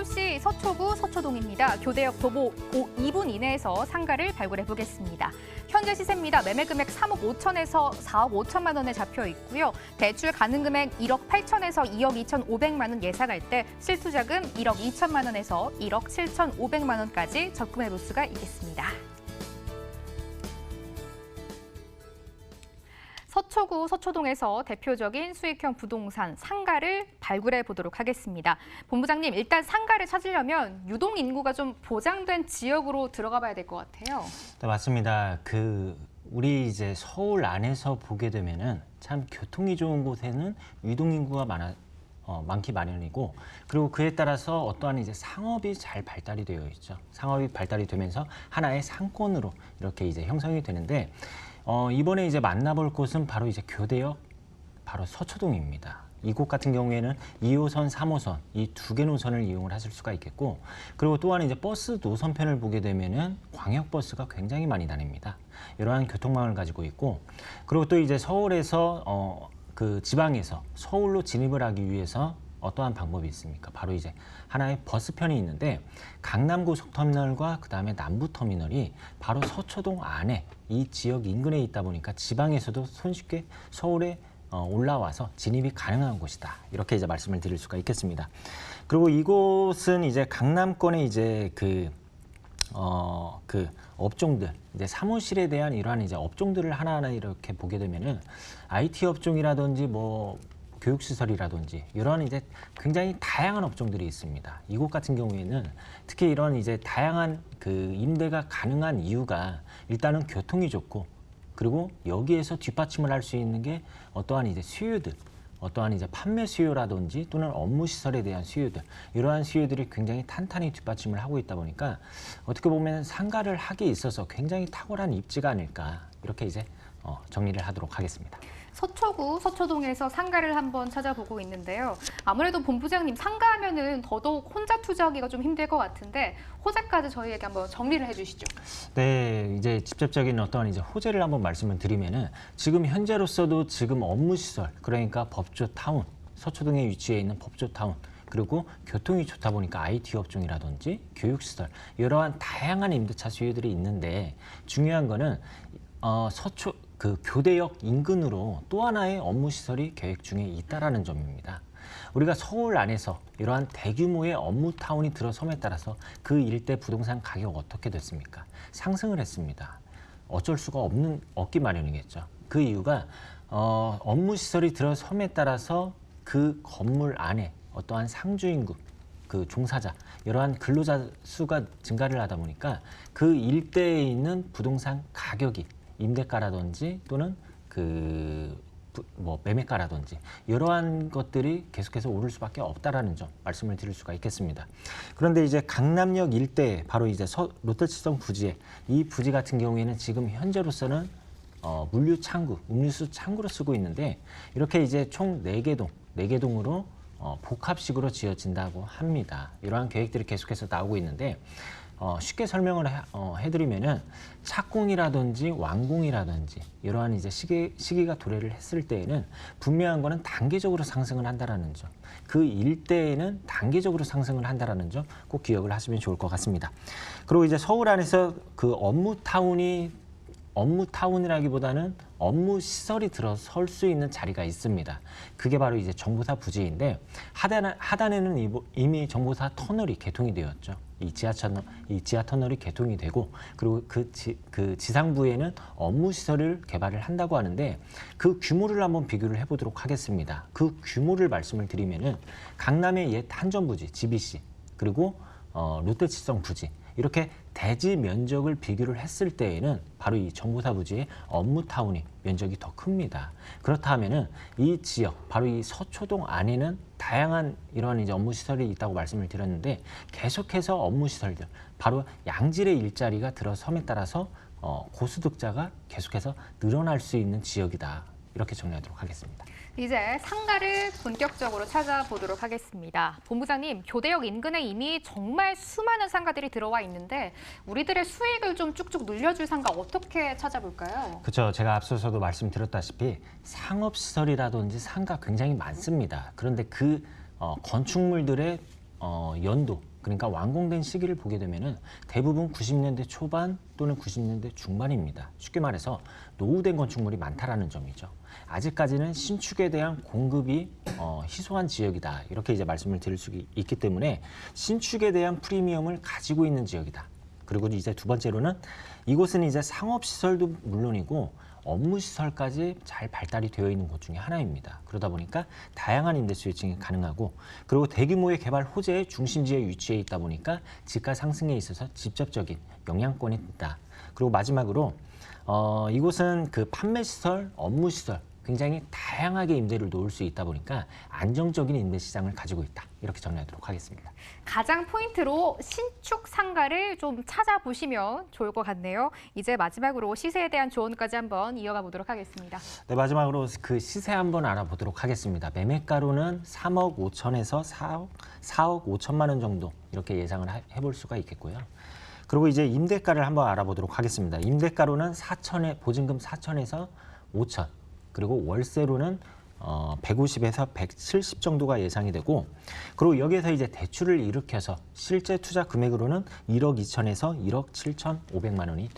서울시 서초구 서초동입니다. 교대역 도보 2분 이내에서 상가를 발굴해 보겠습니다. 현재 시세입니다. 매매 금액 3억 5천에서 4억 5천만 원에 잡혀 있고요. 대출 가능 금액 1억 8천에서 2억 2,500만 원 예상할 때 실투자금 1억 2천만 원에서 1억 7,500만 원까지 접근해 볼 수가 있겠습니다. 서초구 서초동에서 대표적인 수익형 부동산 상가를 발굴해 보도록 하겠습니다. 본부장님, 일단 상가를 찾으려면 유동 인구가 좀 보장된 지역으로 들어가 봐야 될 것 같아요. 네, 맞습니다. 우리 이제 서울 안에서 보게 되면은 참 교통이 좋은 곳에는 유동 인구가 많기 마련이고, 그리고 그에 따라서 어떠한 이제 상업이 잘 발달이 되어 있죠. 상업이 발달이 되면서 하나의 상권으로 이렇게 이제 형성이 되는데, 이번에 이제 만나볼 곳은 바로 이제 교대역 바로 서초동입니다. 이곳 같은 경우에는 2호선, 3호선 이 두 개 노선을 이용을 하실 수가 있겠고, 그리고 또한 이제 버스 노선편을 보게 되면은 광역버스가 굉장히 많이 다닙니다. 이러한 교통망을 가지고 있고, 그리고 또 이제 서울에서 지방에서 서울로 진입을 하기 위해서 어떠한 방법이 있습니까? 바로 이제 하나의 버스편이 있는데, 강남고속터미널과 그다음에 남부터미널이 바로 서초동 안에 이 지역 인근에 있다 보니까 지방에서도 손쉽게 서울에 올라와서 진입이 가능한 곳이다. 이렇게 이제 말씀을 드릴 수가 있겠습니다. 그리고 이곳은 이제 강남권의 이제 업종들, 이제 사무실에 대한 이러한 이제 업종들을 하나하나 이렇게 보게 되면은 IT 업종이라든지 교육시설이라든지 이런 이제 굉장히 다양한 업종들이 있습니다. 이곳 같은 경우에는 특히 이런 이제 다양한 임대가 가능한 이유가 일단은 교통이 좋고, 그리고 여기에서 뒷받침을 할 수 있는 게 어떠한 이제 수요들, 어떠한 이제 판매 수요라든지 또는 업무 시설에 대한 수요들, 이러한 수요들이 굉장히 탄탄히 뒷받침을 하고 있다 보니까 어떻게 보면 상가를 하기에 있어서 굉장히 탁월한 입지가 아닐까, 이렇게 이제 정리를 하도록 하겠습니다. 서초구 서초동에서 상가를 한번 찾아보고 있는데요. 아무래도 본부장님, 상가하면은 더더욱 혼자 투자하기가 좀 힘들 것 같은데 호재까지 저희에게 한번 정리를 해주시죠. 네, 이제 직접적인 어떤 이제 호재를 한번 말씀을 드리면은, 지금 현재로서도 지금 업무 시설, 그러니까 법조타운, 서초동에 위치해 있는 법조타운, 그리고 교통이 좋다 보니까 IT 업종이라든지 교육시설, 이러한 다양한 임대차 수요들이 있는데, 중요한 거는 교대역 인근으로 또 하나의 업무 시설이 계획 중에 있다라는 점입니다. 우리가 서울 안에서 이러한 대규모의 업무 타운이 들어섬에 따라서 그 일대 부동산 가격 어떻게 됐습니까? 상승을 했습니다. 어쩔 수가 없기 마련이겠죠. 그 이유가 업무 시설이 들어섬에 따라서 그 건물 안에 어떠한 상주인구, 종사자, 이러한 근로자 수가 증가를 하다 보니까 그 일대에 있는 부동산 가격이 임대가라든지 또는 매매가라든지 이러한 것들이 계속해서 오를 수밖에 없다라는 점 말씀을 드릴 수가 있겠습니다. 그런데 이제 강남역 일대, 바로 이제 롯데칠성 부지에, 이 부지 같은 경우에는 지금 현재로서는 음료수 창구로 쓰고 있는데, 이렇게 이제 총 4개 동으로 복합식으로 지어진다고 합니다. 이러한 계획들이 계속해서 나오고 있는데, 쉽게 설명을 해드리면은 착공이라든지 완공이라든지 이러한 이제 시기가 도래를 했을 때에는 분명한 거는 단계적으로 상승을 한다라는 점, 그 일대에는 단계적으로 상승을 한다라는 점 꼭 기억을 하시면 좋을 것 같습니다. 그리고 이제 서울 안에서 업무 타운이라기보다는 업무 시설이 들어설 수 있는 자리가 있습니다. 그게 바로 이제 정보사 부지인데, 하단에는 이미 정보사 터널이 개통이 되었죠. 이 지하 터널이 개통이 되고, 그리고 그 지상부에는 업무 시설을 개발을 한다고 하는데, 그 규모를 한번 비교를 해보도록 하겠습니다. 그 규모를 말씀을 드리면은 강남의 옛 한전부지, GBC, 그리고 롯데칠성 부지, 이렇게 대지 면적을 비교를 했을 때에는 바로 이 정보사 부지의 업무타운이 면적이 더 큽니다. 그렇다 하면은 이 지역, 바로 이 서초동 안에는 다양한 이런 이제 업무 시설이 있다고 말씀을 드렸는데, 계속해서 업무 시설들, 바로 양질의 일자리가 들어섬에 따라서 고소득자가 계속해서 늘어날 수 있는 지역이다. 이렇게 정리하도록 하겠습니다. 이제 상가를 본격적으로 찾아보도록 하겠습니다. 본부장님, 교대역 인근에 이미 정말 수많은 상가들이 들어와 있는데 우리들의 수익을 좀 쭉쭉 늘려줄 상가 어떻게 찾아볼까요? 그렇죠. 제가 앞서서도 말씀드렸다시피 상업시설이라든지 상가 굉장히 많습니다. 그런데 그 건축물들의 연도, 그러니까 완공된 시기를 보게 되면은 대부분 90년대 초반 또는 90년대 중반입니다. 쉽게 말해서 노후된 건축물이 많다라는 점이죠. 아직까지는 신축에 대한 공급이 희소한 지역이다. 이렇게 이제 말씀을 드릴 수 있기 때문에 신축에 대한 프리미엄을 가지고 있는 지역이다. 그리고 이제 두 번째로는 이곳은 이제 상업시설도 물론이고 업무시설까지 잘 발달이 되어 있는 곳 중에 하나입니다. 그러다 보니까 다양한 임대 수요층이 가능하고 그리고 대규모의 개발 호재의 중심지에 위치해 있다 보니까 집가 상승에 있어서 직접적인 영향권이 있다. 그리고 마지막으로 이곳은 그 판매시설, 업무시설 굉장히 다양하게 임대를 놓을 수 있다 보니까 안정적인 임대 시장을 가지고 있다. 이렇게 정리하도록 하겠습니다. 가장 포인트로 신축 상가를 좀 찾아보시면 좋을 것 같네요. 이제 마지막으로 시세에 대한 조언까지 한번 이어가 보도록 하겠습니다. 네, 마지막으로 그 시세 한번 알아보도록 하겠습니다. 매매가로는 3억 5천에서 4억 5천만 원 정도 이렇게 예상을 해볼 수가 있겠고요. 그리고 이제 임대가를 한번 알아보도록 하겠습니다. 임대가로는 보증금 4천에서 5천. 그리고 월세로는 150에서 170 정도가 예상이 되고 그리고 여기에서 이제 대출을 일으켜서 실제 투자 금액으로는 1억 2천에서 1억 7천 5백만 원이